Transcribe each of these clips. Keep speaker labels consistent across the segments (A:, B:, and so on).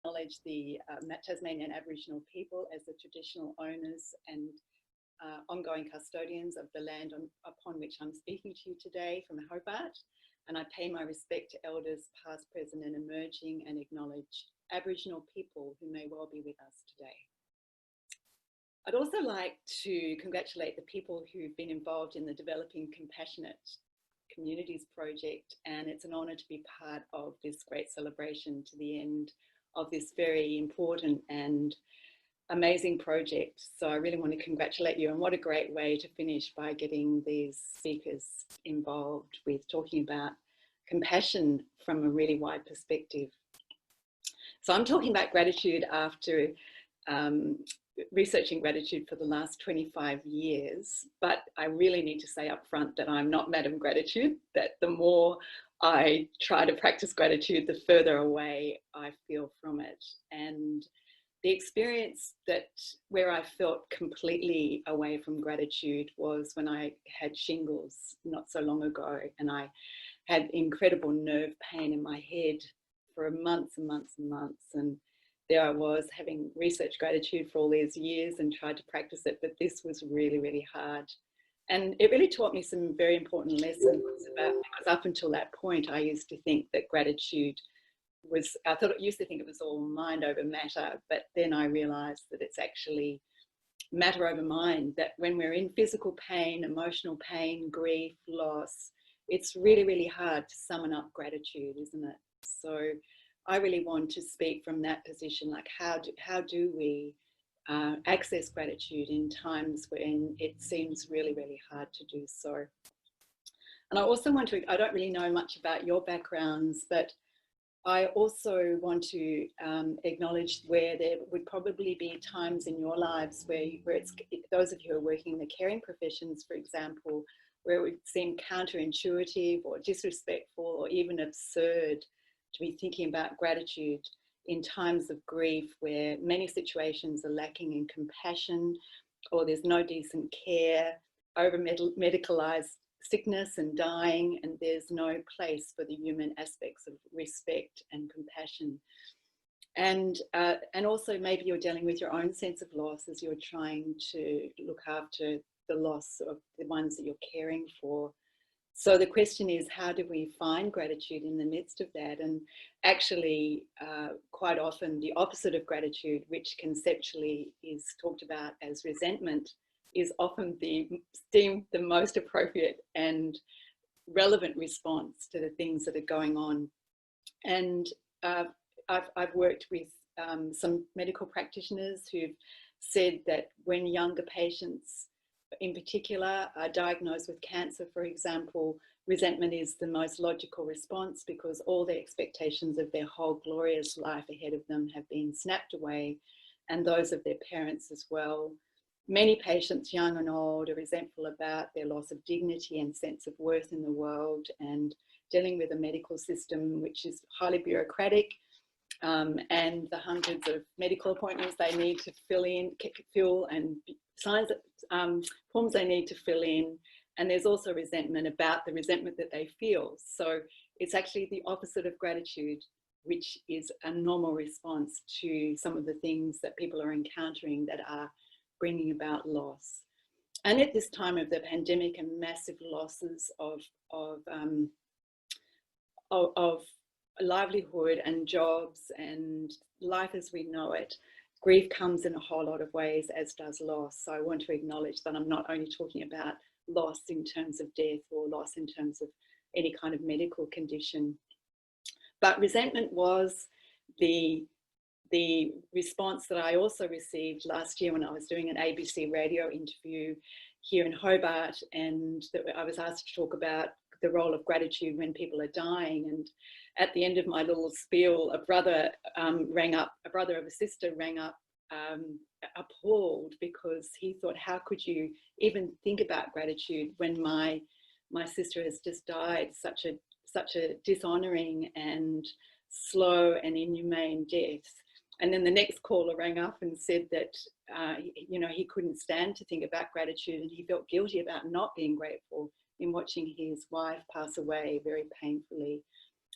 A: acknowledge the Tasmanian Aboriginal people as the traditional owners and ongoing custodians of the land upon which I'm speaking to you today from Hobart. And I pay my respect to elders past, present and emerging, and acknowledge Aboriginal people who may well be with us today. I'd also like to congratulate the people who've been involved in the Developing Compassionate Communities project, and it's an honour to be part of this great celebration to the end of this very important and amazing project. So I really want to congratulate you, and what a great way to finish by getting these speakers involved with talking about compassion from a really wide perspective. So I'm talking about gratitude after researching gratitude for the last 25 years, but I really need to say up front that I'm not Madam Gratitude, that the more I try to practice gratitude, the further away I feel from it. And the experience where I felt completely away from gratitude was when I had shingles not so long ago, and I had incredible nerve pain in my head for months and months and months. And there I was having researched gratitude for all these years and tried to practice it, but this was really, really hard. And it really taught me some very important lessons because up until that point, I used to think that gratitude used to think it was all mind over matter, but then I realized that it's actually matter over mind, that when we're in physical pain, emotional pain, grief, loss, it's really, really hard to summon up gratitude, isn't it? So I really want to speak from that position, like how do we access gratitude in times when it seems really, really hard to do so. And I also want to, I don't really know much about your backgrounds, but I also want to acknowledge where there would probably be times in your lives where it's, those of you who are working in the caring professions, for example, where it would seem counterintuitive or disrespectful or even absurd to be thinking about gratitude in times of grief, where many situations are lacking in compassion, or there's no decent care, over medicalized sickness and dying, and there's no place for the human aspects of respect and compassion. And also maybe you're dealing with your own sense of loss as you're trying to look after the loss of the ones that you're caring for. So the question is, how do we find gratitude in the midst of that? And actually, quite often the opposite of gratitude, which conceptually is talked about as resentment, is often deemed the most appropriate and relevant response to the things that are going on. And I've worked with some medical practitioners who've said that when younger patients in particular are diagnosed with cancer, for example, resentment is the most logical response, because all the expectations of their whole glorious life ahead of them have been snapped away, and those of their parents as well. Many patients, young and old, are resentful about their loss of dignity and sense of worth in the world, and dealing with a medical system which is highly bureaucratic, and the hundreds of medical appointments they need to fill and signs, forms they need to fill in. And there's also resentment about the resentment that they feel. So it's actually the opposite of gratitude, which is a normal response to some of the things that people are encountering that are bringing about loss. And at this time of the pandemic and massive losses of livelihood and jobs and life as we know it, grief comes in a whole lot of ways, as does loss. So I want to acknowledge that I'm not only talking about loss in terms of death or loss in terms of any kind of medical condition, but resentment was the response that I also received last year when I was doing an ABC radio interview here in Hobart, and that I was asked to talk about the role of gratitude when people are dying. And at the end of my little spiel, a brother of a sister rang up, appalled, because he thought, how could you even think about gratitude when my sister has just died such a dishonouring and slow and inhumane death. And then the next caller rang up and said that he couldn't stand to think about gratitude, and he felt guilty about not being grateful in watching his wife pass away very painfully.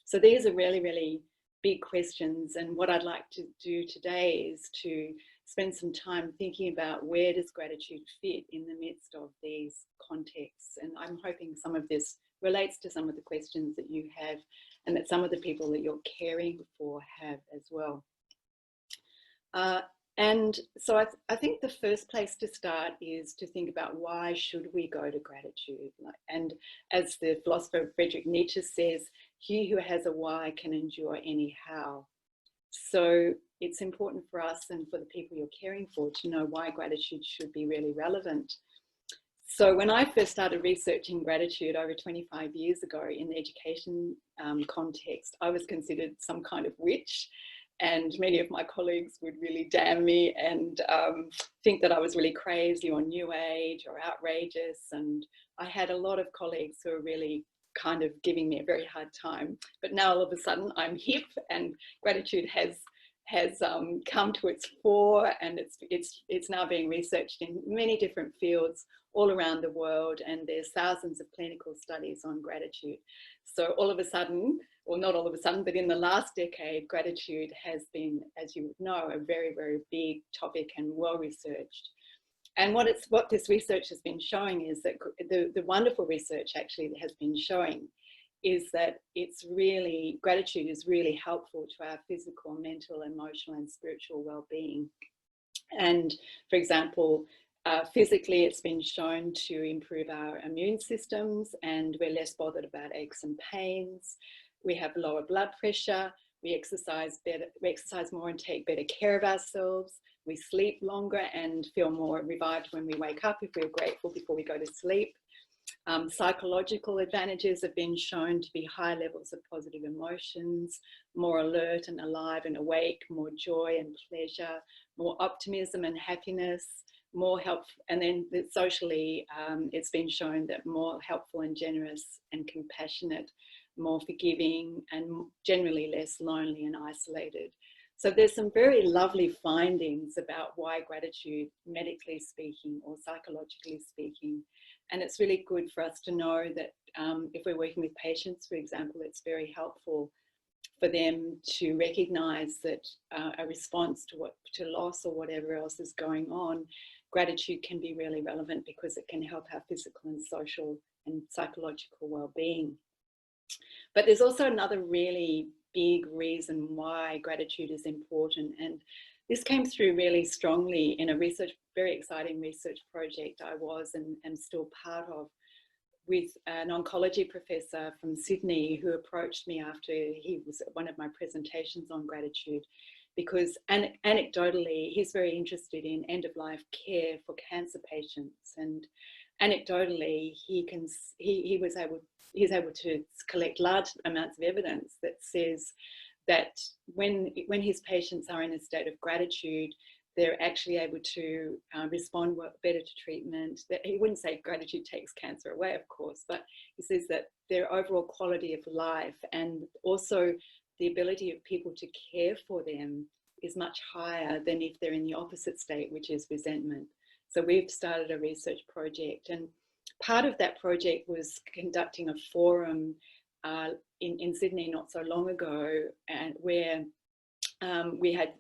A: So these are really, really big questions. And what I'd like to do today is to spend some time thinking about where does gratitude fit in the midst of these contexts. And I'm hoping some of this relates to some of the questions that you have and that some of the people that you're caring for have as well. And so I think the first place to start is to think about why should we go to gratitude? And as the philosopher Friedrich Nietzsche says, he who has a why can endure any how. So it's important for us and for the people you're caring for to know why gratitude should be really relevant. So when I first started researching gratitude over 25 years ago in the education context, I was considered some kind of witch. And many of my colleagues would really damn me and think that I was really crazy or new age or outrageous. And I had a lot of colleagues who were really kind of giving me a very hard time. But now all of a sudden I'm hip and gratitude has come to its fore, and it's now being researched in many different fields all around the world, and there's thousands of clinical studies on gratitude. So all of a sudden, or not all of a sudden, but in the last decade, gratitude has been, as you would know, a very, very big topic and well researched. And what this research has been showing is that the wonderful research actually that has been showing is that gratitude is really helpful to our physical, mental, emotional, and spiritual well-being. And for example, physically, it's been shown to improve our immune systems, and we're less bothered about aches and pains. We have lower blood pressure. We exercise better, we exercise more and take better care of ourselves. We sleep longer and feel more revived when we wake up if we're grateful before we go to sleep. Psychological advantages have been shown to be high levels of positive emotions, more alert and alive and awake, more joy and pleasure, more optimism and happiness, more help. And then socially, it's been shown that more helpful and generous and compassionate, more forgiving, and generally less lonely and isolated. So there's some very lovely findings about why gratitude, medically speaking or psychologically speaking. And it's really good for us to know that if we're working with patients, for example, it's very helpful for them to recognize that a response to loss or whatever else is going on, gratitude can be really relevant because it can help our physical and social and psychological well-being. But there's also another really big reason why gratitude is important. And this came through really strongly in a very exciting research project I was and am still part of with an oncology professor from Sydney who approached me after he was at one of my presentations on gratitude, because anecdotally, he's very interested in end-of-life care for cancer patients. And anecdotally, he's able to collect large amounts of evidence that says that when his patients are in a state of gratitude, they're actually able to respond better to treatment. That he wouldn't say gratitude takes cancer away, of course, but he says that their overall quality of life and also the ability of people to care for them is much higher than if they're in the opposite state, which is resentment. So we've started a research project, and part of that project was conducting a forum in Sydney not so long ago, and where we had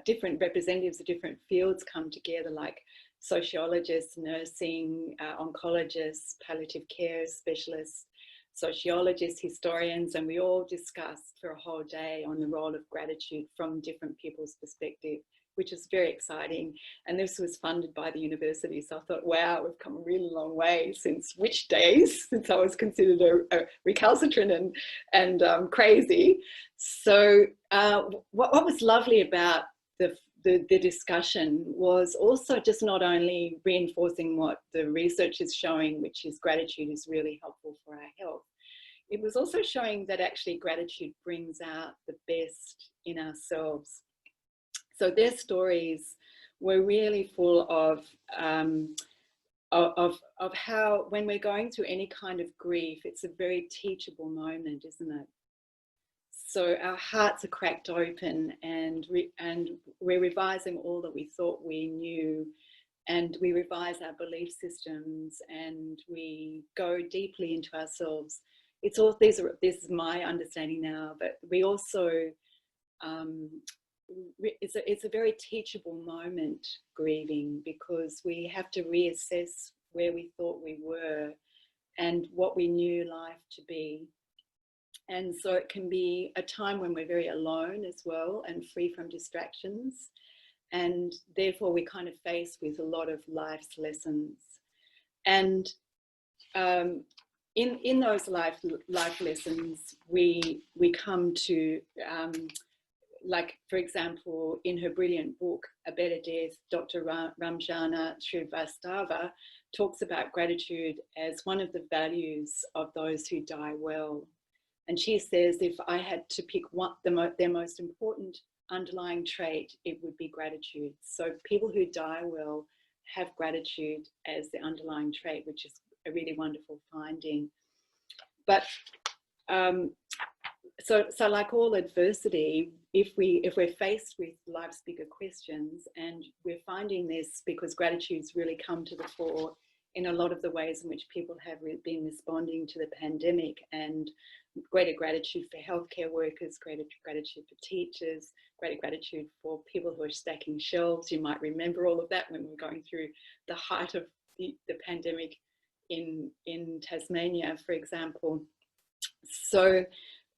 A: different representatives of different fields come together, like sociologists, nursing, oncologists, palliative care specialists, sociologists, historians, and we all discussed for a whole day on the role of gratitude from different people's perspective, which is very exciting. And this was funded by the university. So I thought, wow, we've come a really long way since witch days, since I was considered a recalcitrant and crazy. So what was lovely about the discussion was also just not only reinforcing what the research is showing, which is gratitude is really helpful for our health. It was also showing that actually gratitude brings out the best in ourselves. So their stories were really full of how when we're going through any kind of grief, it's a very teachable moment, isn't it? So our hearts are cracked open, and we're revising all that we thought we knew, and we revise our belief systems, and we go deeply into ourselves. This is my understanding now, but we also it's a very teachable moment, grieving, because we have to reassess where we thought we were and what we knew life to be. And so it can be a time when we're very alone as well and free from distractions. And therefore we're kind of faced with a lot of life's lessons. And in those life lessons, we come to, like, for example, in her brilliant book, A Better Death, Dr. Ramjana Srivastava talks about gratitude as one of the values of those who die well. And she says, if I had to pick their most important underlying trait, it would be gratitude. So people who die well have gratitude as the underlying trait, which is a really wonderful finding. But so like all adversity, if we're faced with life's bigger questions, and we're finding this because gratitude's really come to the fore in a lot of the ways in which people have been responding to the pandemic, and greater gratitude for healthcare workers, greater gratitude for teachers, greater gratitude for people who are stacking shelves. You might remember all of that when we were going through the height of the pandemic in Tasmania, for example. So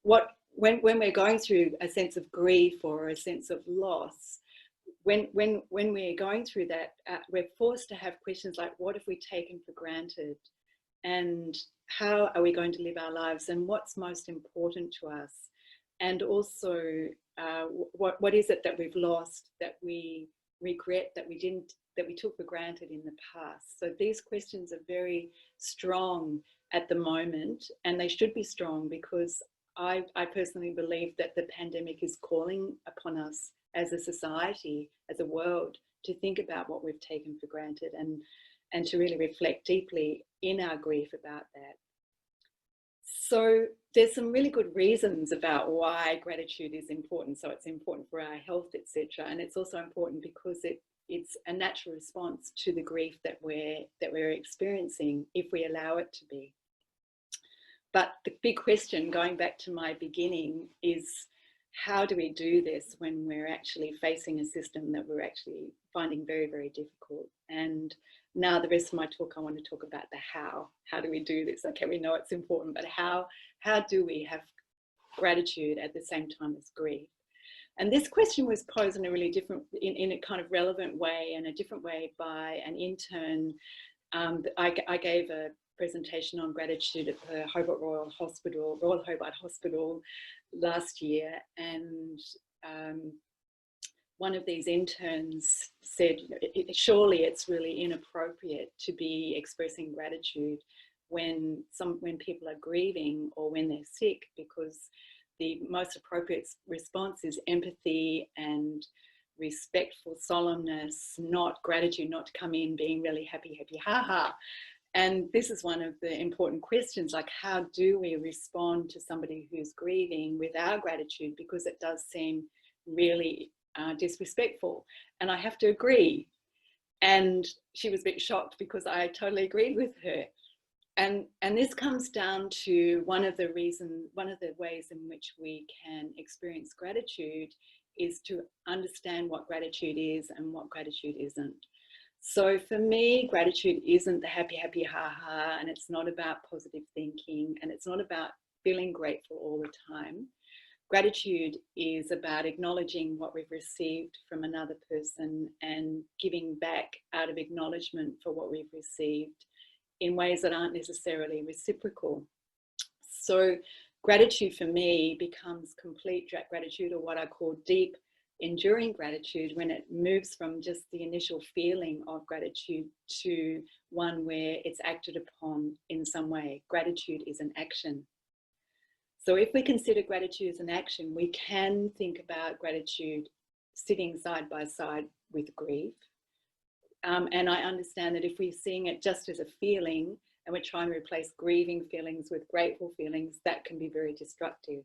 A: when we're going through a sense of grief or a sense of loss, when we're going through that, we're forced to have questions like, what have we taken for granted? And how are we going to live our lives? And what's most important to us? And also, what is it that we've lost, that we regret, that we took for granted in the past? So these questions are very strong at the moment, and they should be strong, because I personally believe that the pandemic is calling upon us as a society, as a world, to think about what we've taken for granted, and to really reflect deeply in our grief about that. So there's some really good reasons about why gratitude is important. So it's important for our health, etc. And it's also important because it's a natural response to the grief that we're experiencing, if we allow it to be. But the big question, going back to my beginning, is how do we do this when we're actually facing a system that we're actually finding very, very difficult? And now the rest of my talk, I want to talk about the how. How do we do this? Okay, we know it's important, but how do we have gratitude at the same time as grief? And this question was posed in a really different, in a kind of relevant way, and a different way, by an intern. I gave a presentation on gratitude at the Royal Hobart Hospital last year, and one of these interns said, surely it's really inappropriate to be expressing gratitude when people are grieving or when they're sick, because the most appropriate response is empathy and respectful solemnness, not gratitude, not to come in being really happy, ha. And this is one of the important questions, like, how do we respond to somebody who's grieving with our gratitude? Because it does seem really disrespectful. And I have to agree. And she was a bit shocked because I totally agreed with her. And this comes down to one of the ways in which we can experience gratitude is to understand what gratitude is and what gratitude isn't. So for me, gratitude isn't the happy, ha, and it's not about positive thinking, and it's not about feeling grateful all the time. Gratitude is about acknowledging what we've received from another person and giving back out of acknowledgement for what we've received in ways that aren't necessarily reciprocal. So gratitude for me becomes complete gratitude, or what I call deep, enduring gratitude, when it moves from just the initial feeling of gratitude to one where it's acted upon in some way. Gratitude is an action. So if we consider gratitude as an action, we can think about gratitude sitting side by side with grief. And I understand that if we're seeing it just as a feeling and we're trying to replace grieving feelings with grateful feelings, that can be very destructive,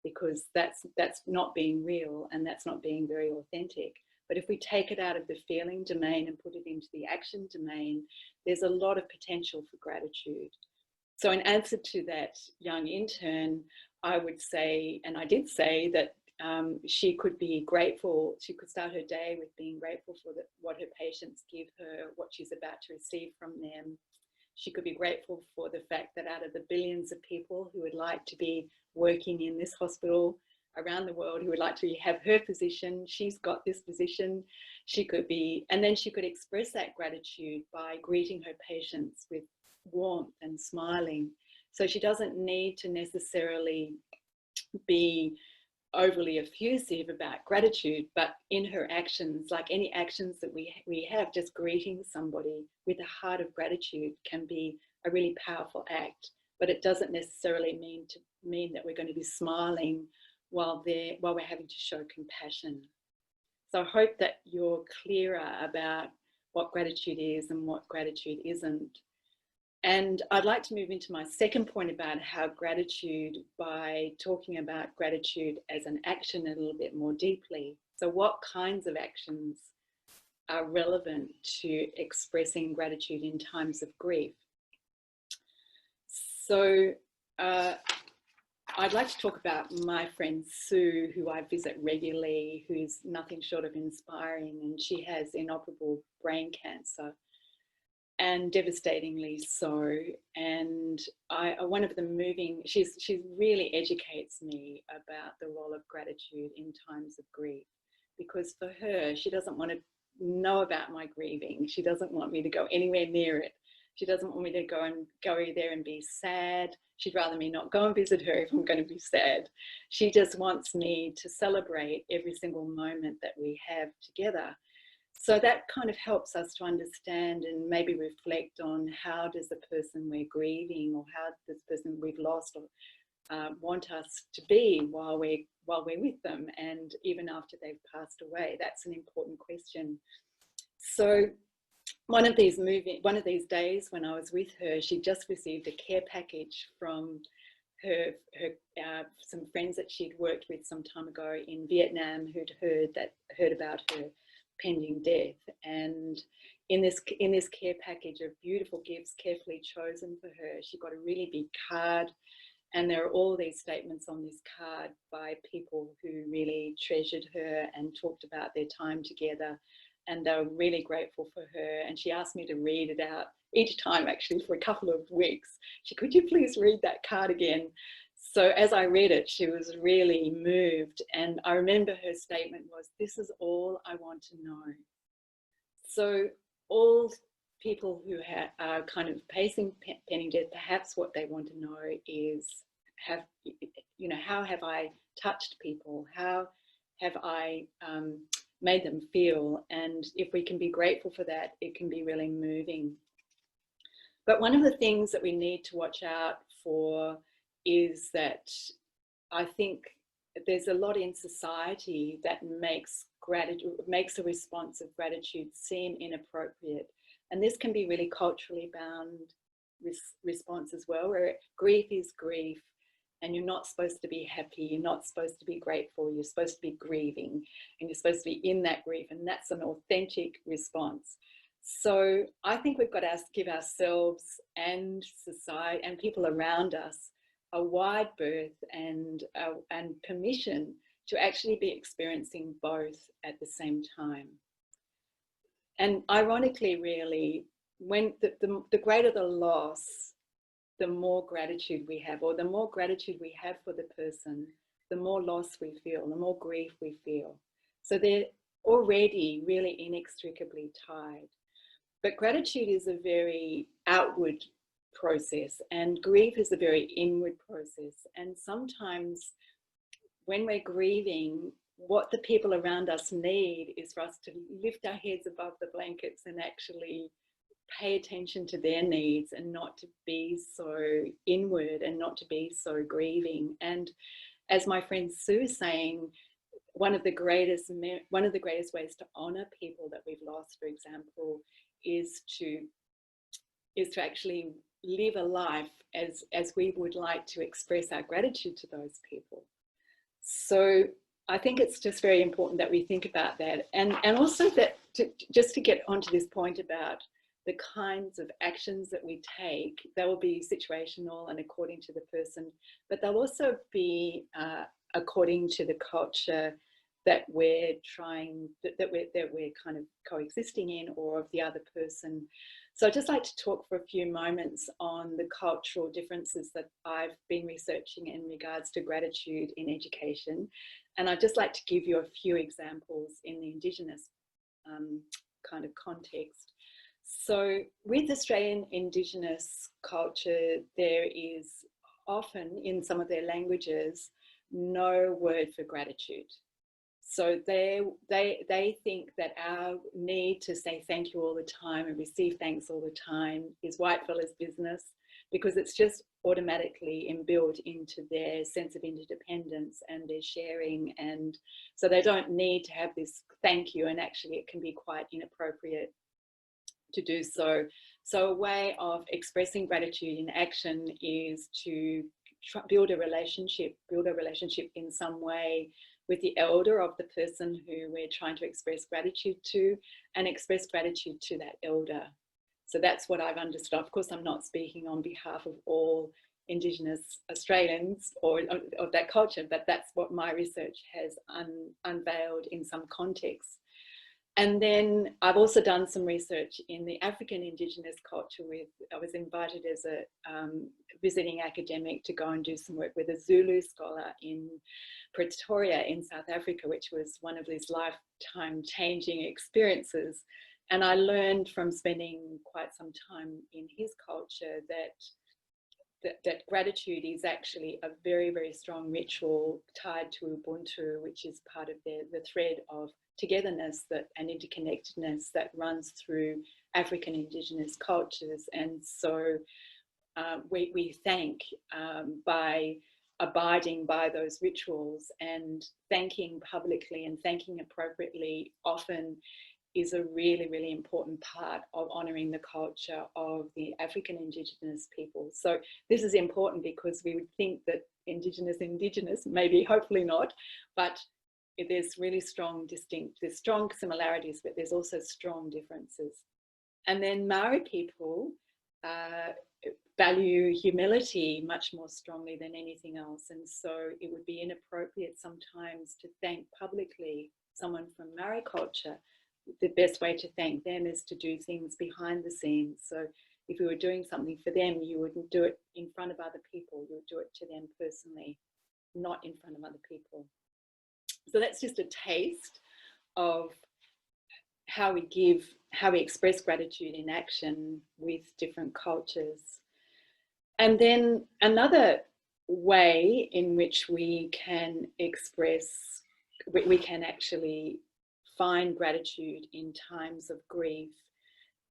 A: because that's not being real, and that's not being very authentic. But if we take it out of the feeling domain and put it into the action domain, there's a lot of potential for gratitude. So in answer to that young intern, I would say, and I did say, that she could be grateful. She could start her day with being grateful for what her patients give her, what she's about to receive from them. She could be grateful for the fact that out of the billions of people who would like to be working in this hospital around the world, who would like to have her position, she's got this position. She could be, and then she could express that gratitude by greeting her patients with warmth and smiling. So she doesn't need to necessarily be overly effusive about gratitude, but in her actions, like any actions that we have, just greeting somebody with a heart of gratitude can be a really powerful act. But it doesn't necessarily mean that we're going to be smiling while we're having to show compassion. So I hope that you're clearer about what gratitude is and what gratitude isn't. And I'd like to move into my second point about how gratitude, by talking about gratitude as an action a little bit more deeply. So what kinds of actions are relevant to expressing gratitude in times of grief? So I'd like to talk about my friend Sue, who I visit regularly, who's nothing short of inspiring, and she has inoperable brain cancer, and devastatingly so. And one of the moving, she really educates me about the role of gratitude in times of grief, because for her, she doesn't want to know about my grieving. She doesn't want me to go anywhere near it. She doesn't want me to go there and be sad. She'd rather me not go and visit her if I'm going to be sad. She just wants me to celebrate every single moment that we have together. So that kind of helps us to understand and maybe reflect on how does the person we're grieving, or how does the person we've lost want us to be while we're with them, and even after they've passed away. That's an important question. So one of these days when I was with her, she just received a care package from her some friends that she'd worked with some time ago in Vietnam, who'd heard about her pending death. And in this care package of beautiful gifts carefully chosen for her, she got a really big card, and there are all these statements on this card by people who really treasured her and talked about their time together, and they were really grateful for her. And she asked me to read it out each time, actually, for a couple of weeks. Could you please read that card again? So as I read it, she was really moved. And I remember her statement was, "This is all I want to know." So all people who are kind of facing pending death, perhaps what they want to know is, how have I touched people? How have I made them feel? And if we can be grateful for that, it can be really moving. But one of the things that we need to watch out for is that I think there's a lot in society that makes a response of gratitude seem inappropriate. And this can be really culturally bound response as well, where grief is grief, and you're not supposed to be happy, you're not supposed to be grateful, you're supposed to be grieving, and you're supposed to be in that grief, and that's an authentic response. So I think we've got to give ourselves and society and people around us a wide berth and permission to actually be experiencing both at the same time. And ironically, really, when the greater the loss, the more gratitude we have, or the more gratitude we have for the person, the more loss we feel, the more grief we feel. So they're already really inextricably tied. But gratitude is a very outward process, and grief is a very inward process. And sometimes when we're grieving, what the people around us need is for us to lift our heads above the blankets and actually pay attention to their needs, and not to be so inward and not to be so grieving. And as my friend Sue is saying, one of the greatest ways to honor people that we've lost, for example, is to actually live a life as we would like to express our gratitude to those people. So I think it's just very important that we think about that, and also that just to get onto this point about the kinds of actions that we take, they will be situational and according to the person, but they'll also be according to the culture that we're kind of coexisting in, or of the other person. So I'd just like to talk for a few moments on the cultural differences that I've been researching in regards to gratitude in education. And I'd just like to give you a few examples in the Indigenous kind of context. So with Australian Indigenous culture, there is often in some of their languages no word for gratitude. So they think that our need to say thank you all the time and receive thanks all the time is white fellas' business, because it's just automatically inbuilt into their sense of interdependence and their sharing. And so they don't need to have this thank you, and actually it can be quite inappropriate to do so. So a way of expressing gratitude in action is to build a relationship in some way with the elder of the person who we're trying to express gratitude to, and express gratitude to that elder. So that's what I've understood. Of course, I'm not speaking on behalf of all Indigenous Australians or of that culture, but that's what my research has unveiled in some contexts. And then I've also done some research in the African Indigenous culture. I was invited as a visiting academic to go and do some work with a Zulu scholar in Pretoria in South Africa, which was one of these lifetime changing experiences. And I learned from spending quite some time in his culture that gratitude is actually a very, very strong ritual tied to Ubuntu, which is part of the thread of togetherness and interconnectedness that runs through African Indigenous cultures. And so we thank by abiding by those rituals, and thanking publicly and thanking appropriately often is a really, really important part of honouring the culture of the African Indigenous people. So this is important because we would think that Indigenous, maybe, hopefully not, but there's really there's strong similarities, but there's also strong differences. And then Maori people value humility much more strongly than anything else. And so it would be inappropriate sometimes to thank publicly someone from Maori culture. The best way to thank them is to do things behind the scenes. So if you were doing something for them, you wouldn't do it in front of other people. You would do it to them personally, not in front of other people. So that's just a taste of how we express gratitude in action with different cultures. And then another way in which we can actually find gratitude in times of grief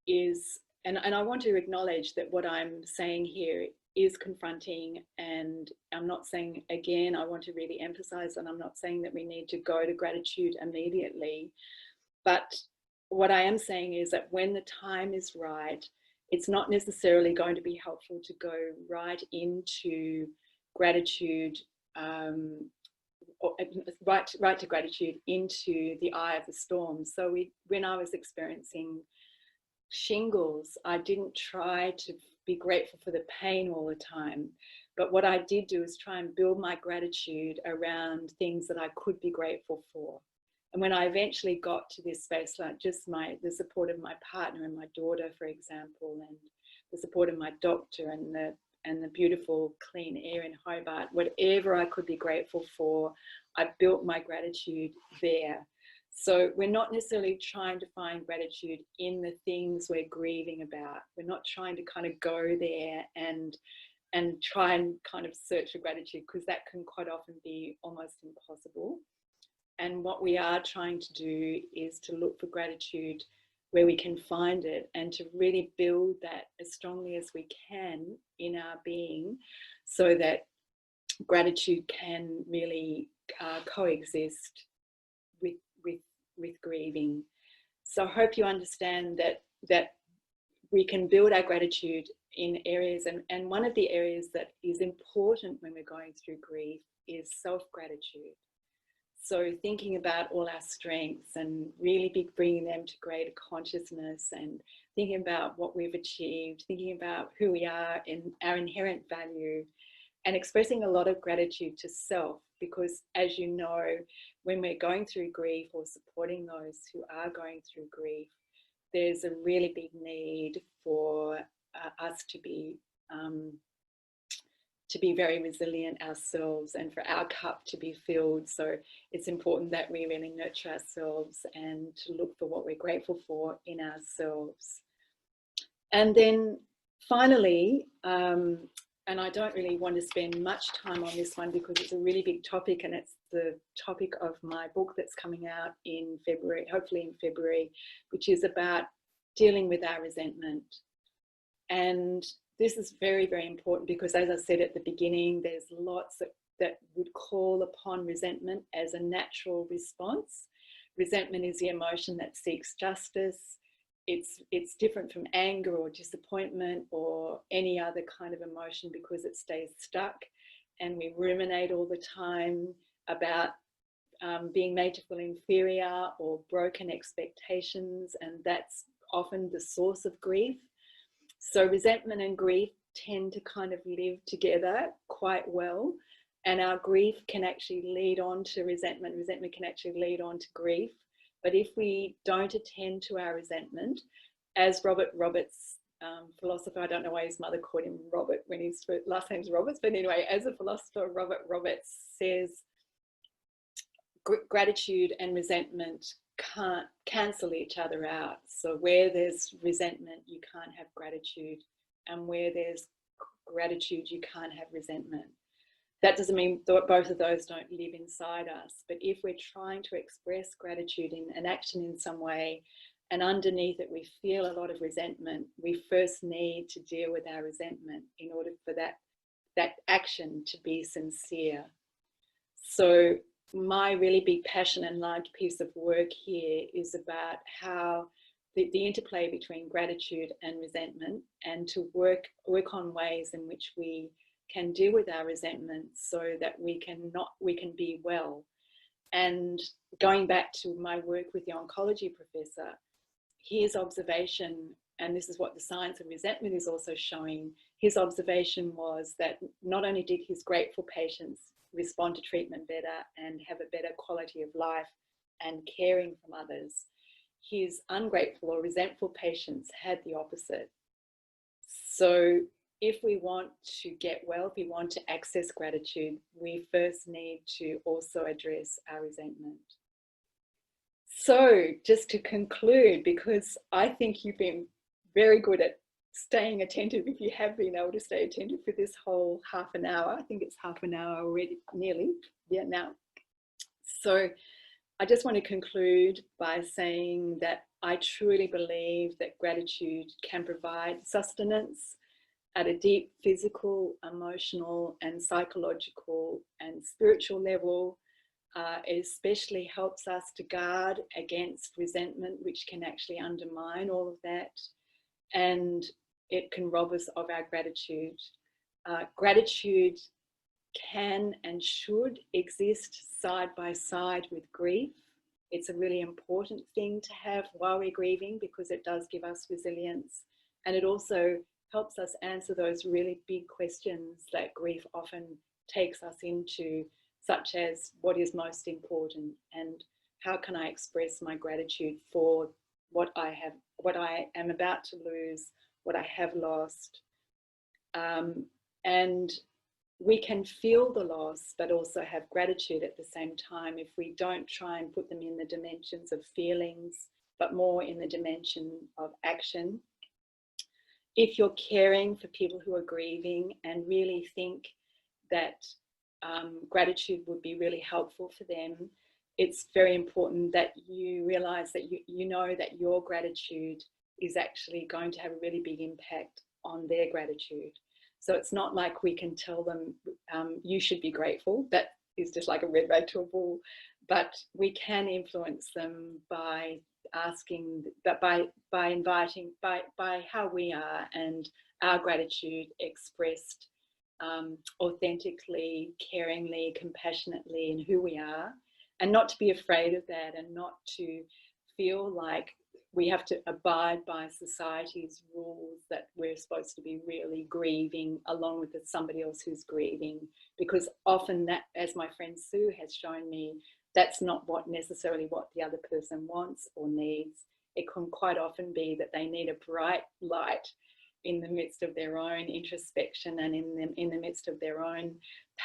A: is, and I want to acknowledge that what I'm saying here is confronting, and I'm not saying, again, I want to really emphasize that I'm not saying that we need to go to gratitude immediately, but what I am saying is that when the time is right, it's not necessarily going to be helpful to go right into gratitude, right to gratitude into the eye of the storm. So when I was experiencing shingles, I didn't try to be grateful for the pain all the time, but what I did do is try and build my gratitude around things that I could be grateful for. And when I eventually got to this space, like just the support of my partner and my daughter, for example, and the support of my doctor and the beautiful clean air in Hobart, whatever I could be grateful for, I built my gratitude there. So we're not necessarily trying to find gratitude in the things we're grieving about. We're not trying to kind of go there and try and kind of search for gratitude, because that can quite often be almost impossible. And what we are trying to do is to look for gratitude where we can find it, and to really build that as strongly as we can in our being, so that gratitude can really coexist with grieving. So I hope you understand that we can build our gratitude in areas, and one of the areas that is important when we're going through grief is self-gratitude. So thinking about all our strengths and really bringing them to greater consciousness, and thinking about what we've achieved, thinking about who we are in our inherent value, and expressing a lot of gratitude to self, because as you know, when we're going through grief or supporting those who are going through grief, there's a really big need for us to be very resilient ourselves, and for our cup to be filled. So it's important that we really nurture ourselves and to look for what we're grateful for in ourselves. And then finally, and I don't really want to spend much time on this one because it's a really big topic, and it's the topic of my book that's coming out in February, hopefully in February, which is about dealing with our resentment. And this is very, very important because, as I said at the beginning, there's lots that would call upon resentment as a natural response. Resentment is the emotion that seeks justice. It's different from anger or disappointment or any other kind of emotion because it stays stuck, and we ruminate all the time about being made to feel inferior or broken expectations, and that's often the source of grief. So resentment and grief tend to kind of live together quite well, and our grief can actually lead on to resentment. Resentment can actually lead on to grief. But if we don't attend to our resentment, as Robert Roberts, philosopher, I don't know why his mother called him Robert when his last name's Roberts, but anyway, as a philosopher, Robert Roberts says, gratitude and resentment can't cancel each other out. So where there's resentment, you can't have gratitude, and where there's gratitude, you can't have resentment. That doesn't mean that both of those don't live inside us, but if we're trying to express gratitude in an action in some way, and underneath it we feel a lot of resentment, we first need to deal with our resentment in order for that action to be sincere. So my really big passion and large piece of work here is about how the interplay between gratitude and resentment, and to work on ways in which we can deal with our resentment so that we can be well. And going back to my work with the oncology professor, his observation, and this is what the science of resentment is also showing, his observation was that not only did his grateful patients respond to treatment better and have a better quality of life and caring from others, his ungrateful or resentful patients had the opposite. So if we want to get well, if we want to access gratitude, we first need to also address our resentment. So just to conclude, because I think you've been very good at staying attentive, if you have been able to stay attentive for this whole half an hour. I think it's half an hour already, nearly, yeah, now. So I just want to conclude by saying that I truly believe that gratitude can provide sustenance at a deep physical, emotional, and psychological and spiritual level. It especially helps us to guard against resentment, which can actually undermine all of that. And it can rob us of our gratitude. Gratitude can and should exist side by side with grief. It's a really important thing to have while we're grieving because it does give us resilience. And it also helps us answer those really big questions that grief often takes us into, such as what is most important and how can I express my gratitude for what I am about to lose, what I have lost. And we can feel the loss, but also have gratitude at the same time if we don't try and put them in the dimensions of feelings, but more in the dimension of action. If you're caring for people who are grieving and really think that gratitude would be really helpful for them, it's very important that you realize that you know that your gratitude is actually going to have a really big impact on their gratitude. So it's not like we can tell them you should be grateful. That is just like a red rag to a bull. But we can influence them by asking, that by inviting, by how we are and our gratitude expressed authentically, caringly, compassionately in who we are. and not to be afraid of that, and not to feel like we have to abide by society's rules that we're supposed to be really grieving along with somebody else who's grieving, because often that, as my friend Sue has shown me, that's not necessarily what the other person wants or needs. It can quite often be that they need a bright light in the midst of their own introspection and in the midst of their own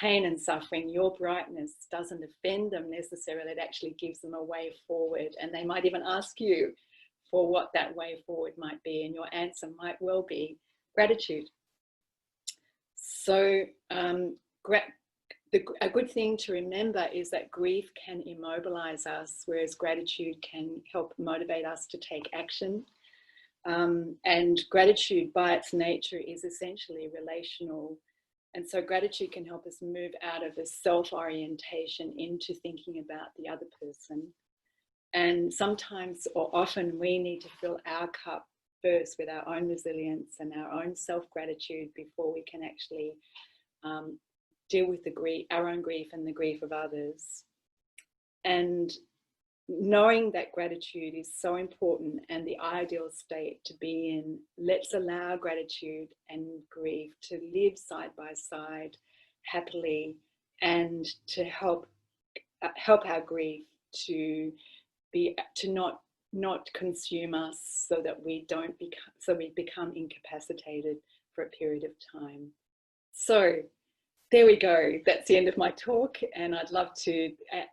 A: pain and suffering. Your brightness doesn't offend them necessarily, it actually gives them a way forward, and they might even ask you for what that way forward might be, and your answer might well be gratitude. So a good thing to remember is that grief can immobilize us, whereas gratitude can help motivate us to take action. And gratitude by its nature is essentially relational. And so gratitude can help us move out of a self-orientation into thinking about the other person. And sometimes, or often, we need to fill our cup first with our own resilience and our own self-gratitude before we can actually deal with our own grief and the grief of others. And knowing that gratitude is so important and the ideal state to be in, let's allow gratitude and grief to live side by side happily, and to help our grief to not consume us, so that we become incapacitated for a period of time. So there we go. That's the end of my talk, and I'd love to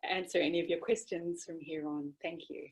A: answer any of your questions from here on. Thank you.